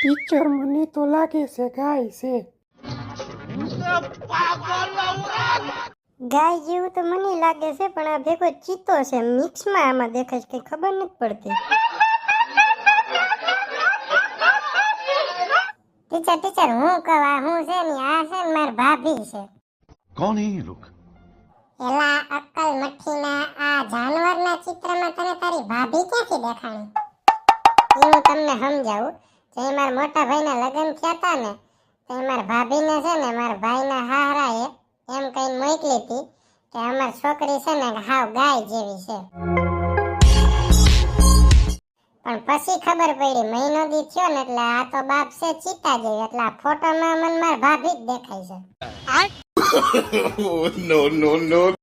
Teacher મને તો લાગે છે ગાય છે. ગાય જેવું તો મને લાગે છે, પણ આ ભેગો ચિત્તો છે. મિક્સમાં આમાં દેખાય છે, કઈ ખબર નથી પડતી. ટીચર હું કહા હું છે ને આ છે ને માર ભાભી છે. कौन है ये लोग? એલા અક્કલ મઠ્ઠીના, આ જાનવરના ચિત્રમાં તને તારી ભાભી ક્યાંથી દેખાણી? હું તમને સમજાવું. જે મારા મોટા ભાઈના લગ્ન થયા હતા ને, તો મારા ભાભીને છે ને મારા ભાઈના હાહરાએ એમ કહીને મોકલી હતી કે અમાર છોકરી છે ને હાવ ગાય જેવી છે. પણ પછી ખબર પડી, મહિનો દી થયો ને એટલે આ તો બાપ છે ચિત્તા જેવી, એટલે આ ફોટોમાં મને મારા ભાભી જ દેખાય છે. No, no, no.